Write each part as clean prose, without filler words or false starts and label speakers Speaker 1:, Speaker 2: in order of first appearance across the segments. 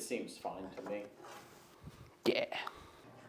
Speaker 1: seems fine to me.
Speaker 2: Yeah.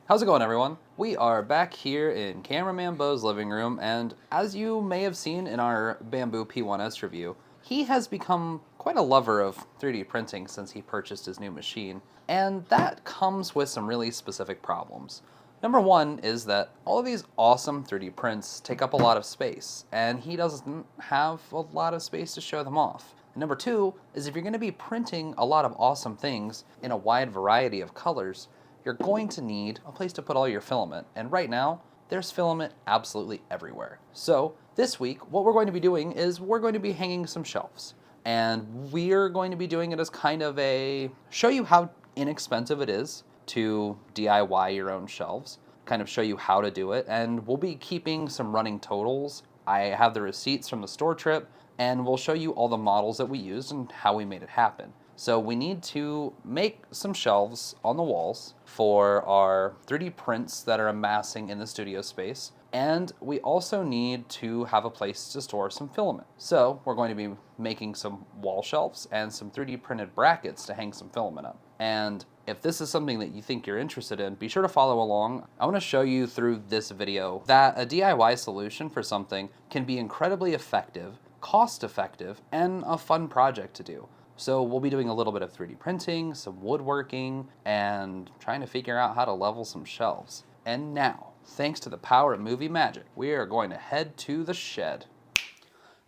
Speaker 2: How's it going, everyone? We are back here in Cameraman Beau's living room, and as you may have seen in our Bamboo P1S review, he has become quite a lover of 3D printing since he purchased his new machine, and that comes with some really specific problems. Number one is that all of these awesome 3D prints take up a lot of space, and he doesn't have a lot of space to show them off. And number two is if you're going to be printing a lot of awesome things in a wide variety of colors, you're going to need a place to put all your filament. And right now, there's filament absolutely everywhere. So this week, what we're going to be doing is we're going to be hanging some shelves. And we're going to be doing it as kind of a show you how inexpensive it is to DIY your own shelves, kind of show you how to do it. And we'll be keeping some running totals. I have the receipts from the store trip, and we'll show you all the models that we used and how we made it happen. So we need to make some shelves on the walls for our 3D prints that are amassing in the studio space. And we also need to have a place to store some filament. So we're going to be making some wall shelves and some 3D printed brackets to hang some filament up. And if this is something that you think you're interested in, be sure to follow along. I want to show you through this video that a DIY solution for something can be incredibly effective, cost effective, and a fun project to do. So we'll be doing a little bit of 3D printing, some woodworking, and trying to figure out how to level some shelves. And now, thanks to the power of movie magic, we are going to head to the shed.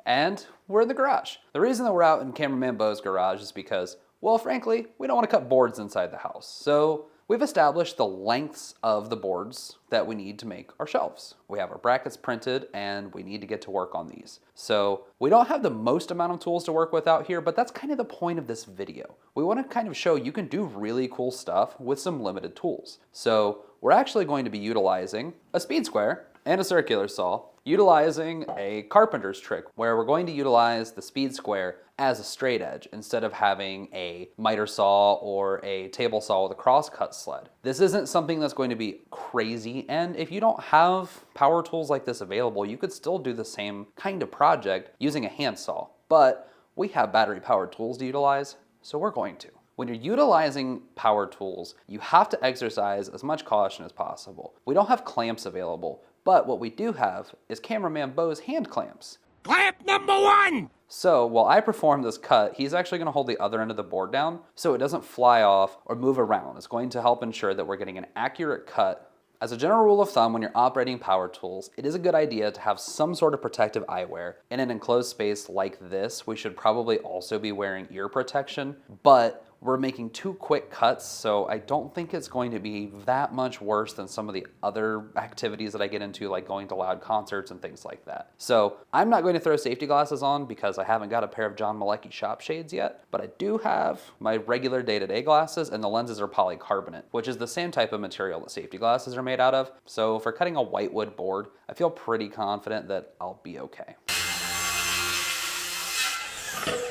Speaker 2: And we're in the garage. The reason that we're out in Cameraman Beau's garage is because, well, frankly, we don't want to cut boards inside the house. So we've established the lengths of the boards that we need to make our shelves. We have our brackets printed and we need to get to work on these. So we don't have the most amount of tools to work with out here, but that's kind of the point of this video. We want to kind of show you can do really cool stuff with some limited tools. So we're actually going to be utilizing a speed square and a circular saw, utilizing a carpenter's trick where we're going to utilize the speed square as a straight edge instead of having a miter saw or a table saw with a crosscut sled. This isn't something that's going to be crazy, and if you don't have power tools like this available, you could still do the same kind of project using a handsaw. But we have battery powered tools to utilize, so we're going to. When you're utilizing power tools, you have to exercise as much caution as possible. We don't have clamps available, but what we do have is Cameraman Beau's hand clamps.
Speaker 3: Clamp number one!
Speaker 2: So while I perform this cut, he's actually going to hold the other end of the board down so it doesn't fly off or move around. It's going to help ensure that we're getting an accurate cut. As a general rule of thumb, when you're operating power tools, it is a good idea to have some sort of protective eyewear. In an enclosed space like this, we should probably also be wearing ear protection, but we're making 2 quick cuts, so I don't think it's going to be that much worse than some of the other activities that I get into, like going to loud concerts and things like that. So I'm not going to throw safety glasses on because I haven't got a pair of John Malecki shop shades yet, but I do have my regular day-to-day glasses, and the lenses are polycarbonate, which is the same type of material that safety glasses are made out of. So for cutting a whitewood board, I feel pretty confident that I'll be okay.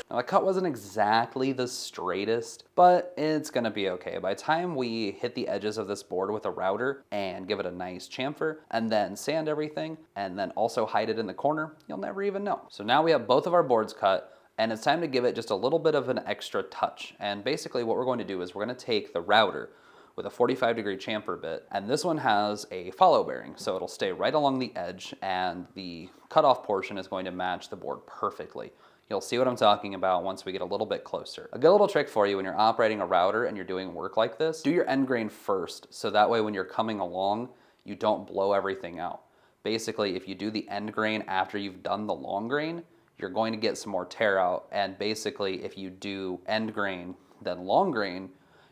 Speaker 2: Now, the cut wasn't exactly the straightest, but it's gonna be okay. By the time we hit the edges of this board with a router and give it a nice chamfer, and then sand everything, and then also hide it in the corner, you'll never even know. So now we have both of our boards cut, and it's time to give it just a little bit of an extra touch. And basically what we're going to do is we're gonna take the router with a 45-degree chamfer bit, and this one has a follow bearing, so it'll stay right along the edge, and the cutoff portion is going to match the board perfectly. You'll see what I'm talking about once we get a little bit closer. A good little trick for you when you're operating a router and you're doing work like this, do your end grain first, so that way when you're coming along, you don't blow everything out. Basically, if you do the end grain after you've done the long grain, you're going to get some more tear out, and basically if you do end grain, then long grain,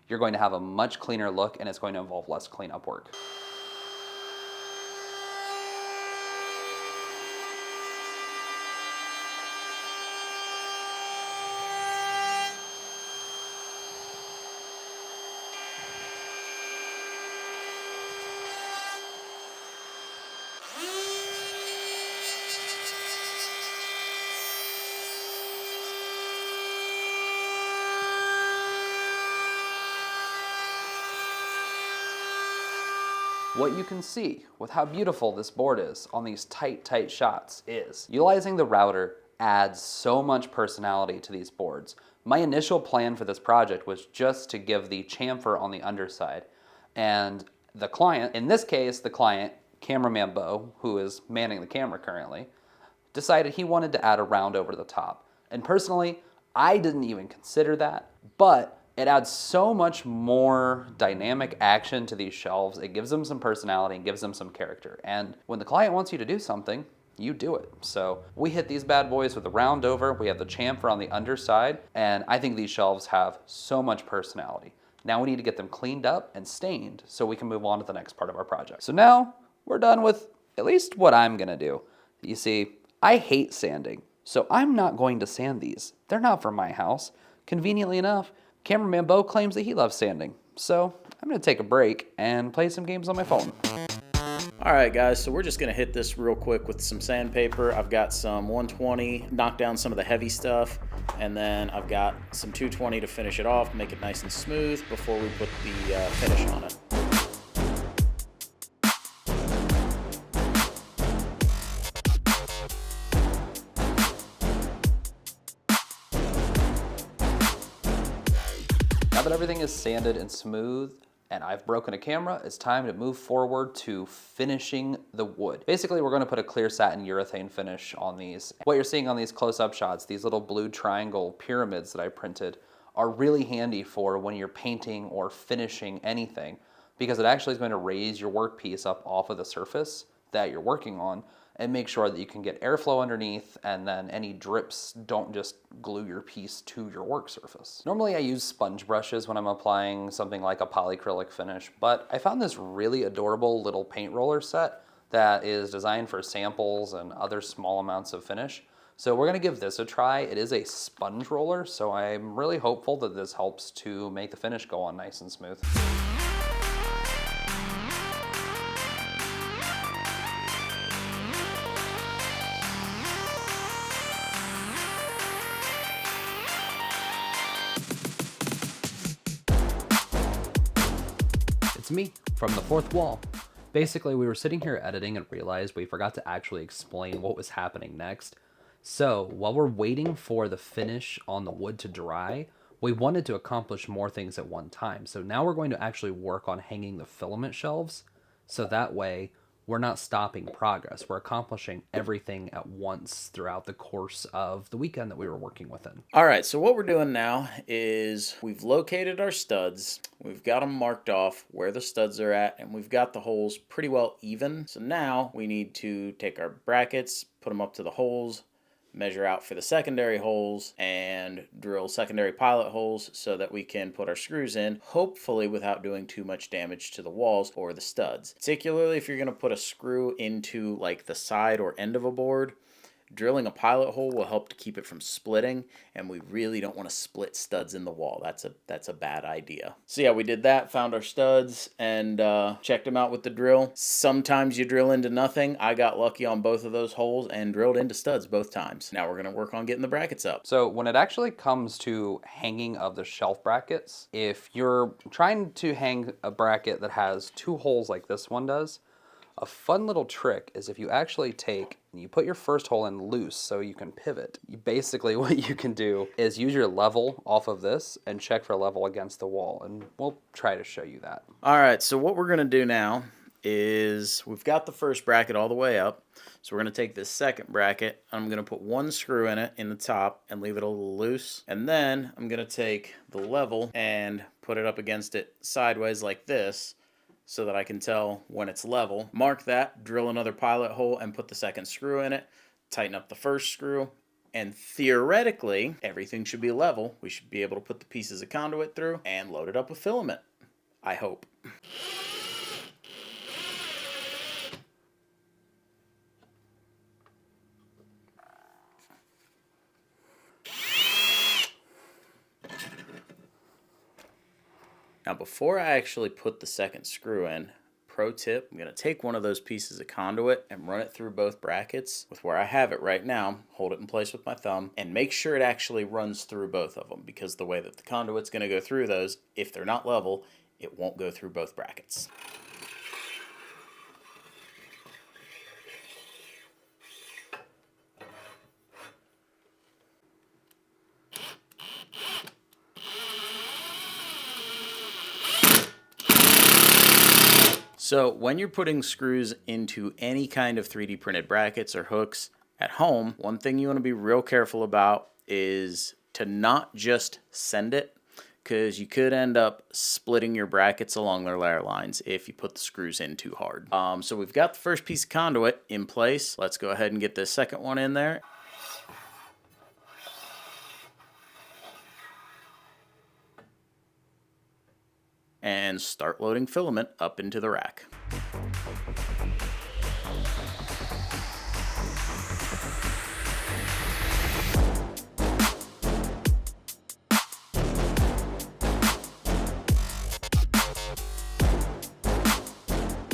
Speaker 2: you're going to have a much cleaner look and it's going to involve less cleanup work. What you can see with how beautiful this board is on these tight shots is utilizing the router adds so much personality to these boards. My initial plan for this project was just to give the chamfer on the underside. And the client, in this case, the client, cameraman Beau, who is manning the camera currently, decided he wanted to add a round over the top. And personally, I didn't even consider that, but it adds so much more dynamic action to these shelves. It gives them some personality and gives them some character. And when the client wants you to do something, you do it. So we hit these bad boys with a round over. We have the chamfer on the underside, and I think these shelves have so much personality. Now we need to get them cleaned up and stained so we can move on to the next part of our project. So now we're done with at least what I'm gonna do. You see, I hate sanding, so I'm not going to sand these. They're not for my house. Conveniently enough, cameraman Beau claims that he loves sanding. So I'm gonna take a break and play some games on my phone.
Speaker 1: Alright guys, so we're just going to hit this real quick with some sandpaper. I've got some 120, knock down some of the heavy stuff, and then I've got some 220 to finish it off, make it nice and smooth before we put the finish on it.
Speaker 2: Now that everything is sanded and smooth, and I've broken a camera, it's time to move forward to finishing the wood. Basically, we're gonna put a clear satin urethane finish on these. What you're seeing on these close-up shots, these little blue triangle pyramids that I printed, are really handy for when you're painting or finishing anything, because it actually is going to raise your workpiece up off of the surface that you're working on and make sure that you can get airflow underneath, and then any drips don't just glue your piece to your work surface. Normally I use sponge brushes when I'm applying something like a polyacrylic finish, but I found this really adorable little paint roller set that is designed for samples and other small amounts of finish. So we're gonna give this a try. It is a sponge roller, so I'm really hopeful that this helps to make the finish go on nice and smooth. It's me from the fourth wall. Basically, we were sitting here editing and realized we forgot to actually explain what was happening next. So while we're waiting for the finish on the wood to dry, we wanted to accomplish more things at one time. So now we're going to actually work on hanging the filament shelves. So that way we're not stopping progress. We're accomplishing everything at once throughout the course of the weekend that we were working within.
Speaker 1: All right, so what we're doing now is we've located our studs. We've got them marked off where the studs are at, and we've got the holes pretty well even. So now we need to take our brackets, put them up to the holes, measure out for the secondary holes, and drill secondary pilot holes so that we can put our screws in, hopefully without doing too much damage to the walls or the studs. Particularly if you're going to put a screw into like the side or end of a board, drilling a pilot hole will help to keep it from splitting, and we really don't want to split studs in the wall. That's a bad idea. So yeah, we did that, found our studs, and checked them out with the drill. Sometimes you drill into nothing. I got lucky on both of those holes and drilled into studs both times. Now we're going to work on getting the brackets up.
Speaker 2: So when it actually comes to hanging of the shelf brackets, if you're trying to hang a bracket that has two holes like this one does, a fun little trick is if you actually take and you put your first hole in loose so you can pivot. Basically what you can do is use your level off of this and check for level against the wall, and we'll try to show you that.
Speaker 1: All right, so what we're going to do now is we've got the first bracket all the way up. So we're going to take this second bracket, I'm going to put one screw in it in the top and leave it a little loose. And then I'm going to take the level and put it up against it sideways like this, so that I can tell when it's level. Mark that, drill another pilot hole, and put the second screw in it. Tighten up the first screw, and theoretically, everything should be level. We should be able to put the pieces of conduit through and load it up with filament. I hope. Now before I actually put the second screw in, pro tip, I'm going to take one of those pieces of conduit and run it through both brackets with where I have it right now, hold it in place with my thumb, and make sure it actually runs through both of them, because the way that the conduit's going to go through those, if they're not level, it won't go through both brackets. So when you're putting screws into any kind of 3D printed brackets or hooks at home, one thing you want to be real careful about is to not just send it, because you could end up splitting your brackets along their layer lines if you put the screws in too hard. So we've got the first piece of conduit in place. Let's go ahead and get this second one in there. And start loading filament up into the rack.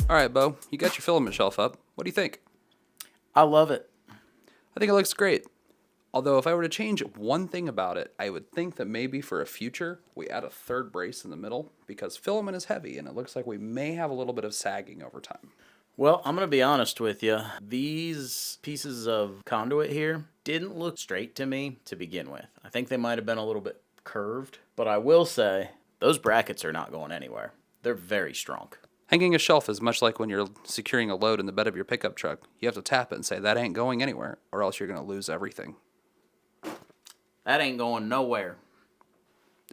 Speaker 2: All right, Beau, you got your filament shelf up. What do you think?
Speaker 1: I love it.
Speaker 2: I think it looks great. Although if I were to change one thing about it, I would think that maybe for a future, we add a third brace in the middle because filament is heavy and it looks like we may have a little bit of sagging over time.
Speaker 1: Well, I'm going to be honest with you. These pieces of conduit here didn't look straight to me to begin with. I think they might have been a little bit curved, but I will say those brackets are not going anywhere. They're very strong.
Speaker 2: Hanging a shelf is much like when you're securing a load in the bed of your pickup truck. You have to tap it and say, that ain't going anywhere, or else you're going to lose everything.
Speaker 1: That ain't going nowhere.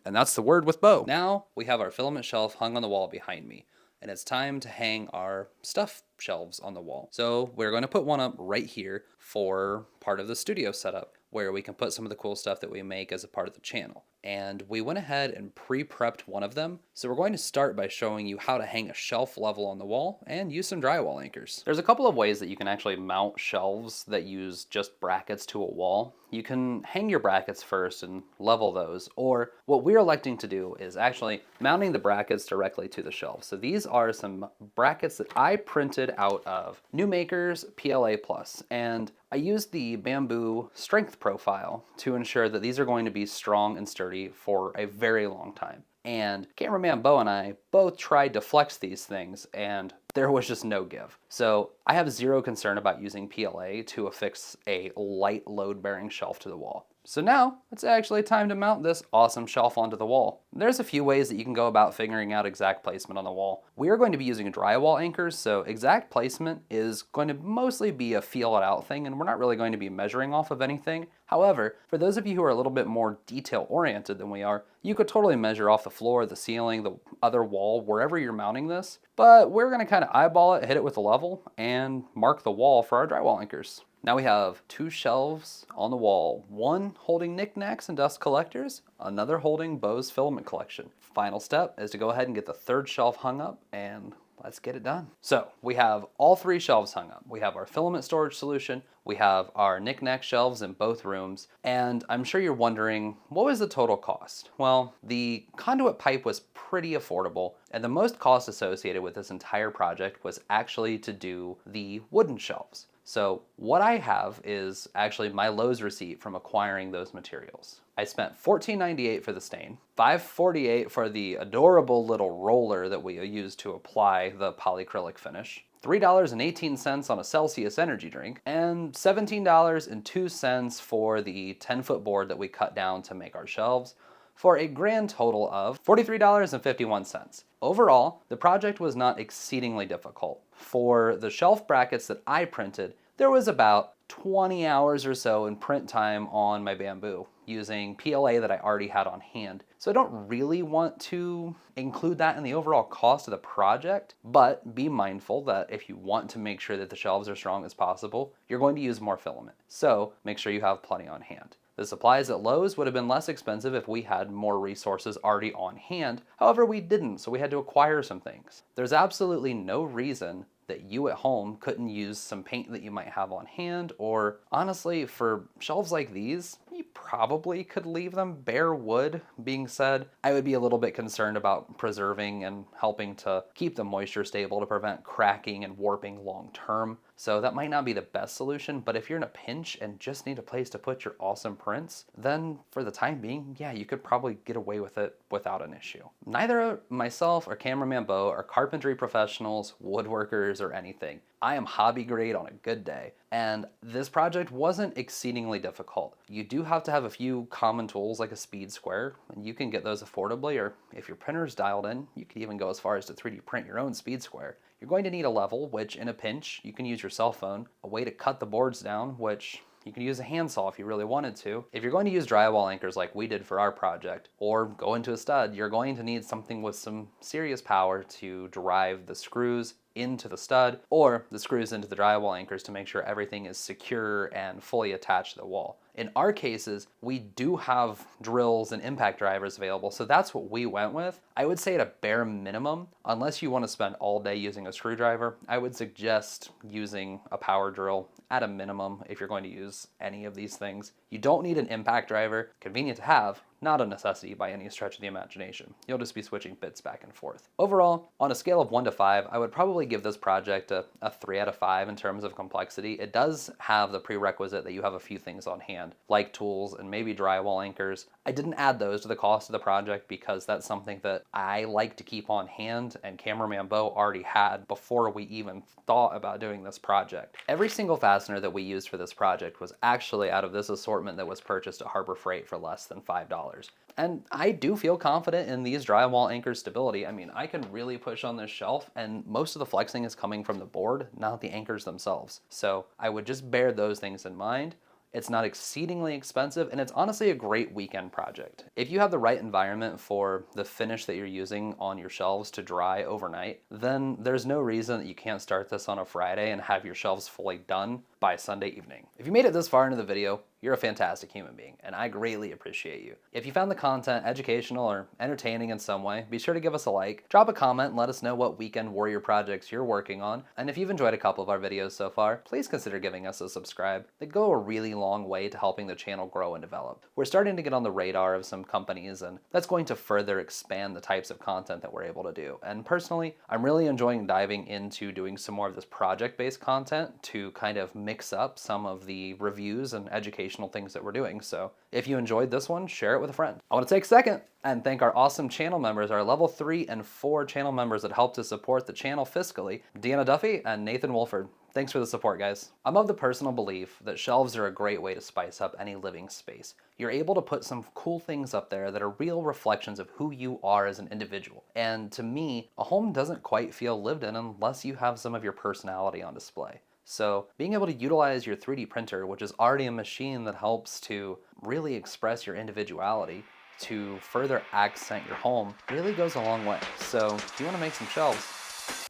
Speaker 2: And that's the word with Beau. Now we have our filament shelf hung on the wall behind me, and it's time to hang our stuff shelves on the wall. So we're going to put one up right here for part of the studio setup, where we can put some of the cool stuff that we make as a part of the channel. And we went ahead and pre-prepped one of them. So we're going to start by showing you how to hang a shelf level on the wall and use some drywall anchors. There's a couple of ways that you can actually mount shelves that use just brackets to a wall. You can hang your brackets first and level those, or what we're electing to do is actually mounting the brackets directly to the shelf. So these are some brackets that I printed out of Newmaker's PLA Plus, and I used the bamboo strength profile to ensure that these are going to be strong and sturdy for a very long time. And cameraman Beau and I both tried to flex these things, and there was just no give. So I have zero concern about using PLA to affix a light load-bearing shelf to the wall. So now it's actually time to mount this awesome shelf onto the wall. There's a few ways that you can go about figuring out exact placement on the wall. We are going to be using drywall anchors, so exact placement is going to mostly be a feel it out thing, and we're not really going to be measuring off of anything. However, for those of you who are a little bit more detail oriented than we are, you could totally measure off the floor, the ceiling, the other wall, wherever you're mounting this. But we're going to kind of eyeball it, hit it with a level, and mark the wall for our drywall anchors. Now we have two shelves on the wall, one holding knickknacks and dust collectors, another holding Beau's filament collection. Final step is to go ahead and get the third shelf hung up, and let's get it done. So we have all three shelves hung up. We have our filament storage solution, we have our knickknack shelves in both rooms, and I'm sure you're wondering, what was the total cost? Well, the conduit pipe was pretty affordable, and the most cost associated with this entire project was actually to do the wooden shelves. So what I have is actually my Lowe's receipt from acquiring those materials. I spent $14.98 for the stain, $5.48 for the adorable little roller that we used to apply the polyacrylic finish, $3.18 on a Celsius energy drink, and $17.02 for the 10-foot board that we cut down to make our shelves, for a grand total of $43.51. Overall, the project was not exceedingly difficult. For the shelf brackets that I printed, there was about 20 hours or so in print time on my bamboo using PLA that I already had on hand. So I don't really want to include that in the overall cost of the project, but be mindful that if you want to make sure that the shelves are strong as possible, you're going to use more filament. So make sure you have plenty on hand. The supplies at Lowe's would have been less expensive if we had more resources already on hand. However, we didn't, so we had to acquire some things. There's absolutely no reason that you at home couldn't use some paint that you might have on hand, or honestly, for shelves like these, you probably could leave them bare wood. Being said, I would be a little bit concerned about preserving and helping to keep the moisture stable to prevent cracking and warping long term. So that might not be the best solution, but if you're in a pinch and just need a place to put your awesome prints, then for the time being, yeah, you could probably get away with it without an issue. Neither myself or cameraman Beau are carpentry professionals, woodworkers, or anything. I am hobby grade on a good day, and this project wasn't exceedingly difficult. You do have to have a few common tools like a speed square, and you can get those affordably, or if your printer's dialed in, you could even go as far as to 3D print your own speed square. You're going to need a level, which in a pinch, you can use your cell phone, a way to cut the boards down, which you can use a handsaw if you really wanted to. If you're going to use drywall anchors like we did for our project, or go into a stud, you're going to need something with some serious power to drive the screws into the stud or the screws into the drywall anchors to make sure everything is secure and fully attached to the wall. In our cases, we do have drills and impact drivers available, so that's what we went with. I would say at a bare minimum, unless you want to spend all day using a screwdriver, I would suggest using a power drill at a minimum if you're going to use any of these things. You don't need an impact driver, convenient to have, not a necessity by any stretch of the imagination. You'll just be switching bits back and forth. Overall, on a scale of 1 to 5, I would probably give this project a 3 out of 5 in terms of complexity. It does have the prerequisite that you have a few things on hand, like tools and maybe drywall anchors. I didn't add those to the cost of the project because that's something that I like to keep on hand and cameraman Beau already had before we even thought about doing this project. Every single fastener that we used for this project was actually out of this assortment that was purchased at Harbor Freight for less than $5. And I do feel confident in these drywall anchors' stability. I mean, I can really push on this shelf and most of the flexing is coming from the board, not the anchors themselves. So I would just bear those things in mind. It's not exceedingly expensive, and it's honestly a great weekend project. If you have the right environment for the finish that you're using on your shelves to dry overnight, then there's no reason that you can't start this on a Friday and have your shelves fully done by Sunday evening. If you made it this far into the video, you're a fantastic human being, and I greatly appreciate you. If you found the content educational or entertaining in some way, be sure to give us a like, drop a comment, and let us know what weekend warrior projects you're working on. And if you've enjoyed a couple of our videos so far, please consider giving us a subscribe. They go a really long way to helping the channel grow and develop. We're starting to get on the radar of some companies, and that's going to further expand the types of content that we're able to do. And personally, I'm really enjoying diving into doing some more of this project-based content to kind of mix up some of the reviews and educational things that we're doing. So if you enjoyed this one, share it with a friend. I want to take a second and thank our awesome channel members, our level 3 and 4 channel members that help to support the channel fiscally, Deanna Duffy and Nathan Wolford. Thanks for the support, guys. I'm of the personal belief that shelves are a great way to spice up any living space. You're able to put some cool things up there that are real reflections of who you are as an individual. And to me, a home doesn't quite feel lived in unless you have some of your personality on display. So being able to utilize your 3D printer, which is already a machine that helps to really express your individuality, to further accent your home, really goes a long way. So if you want to make some shelves,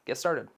Speaker 2: get started.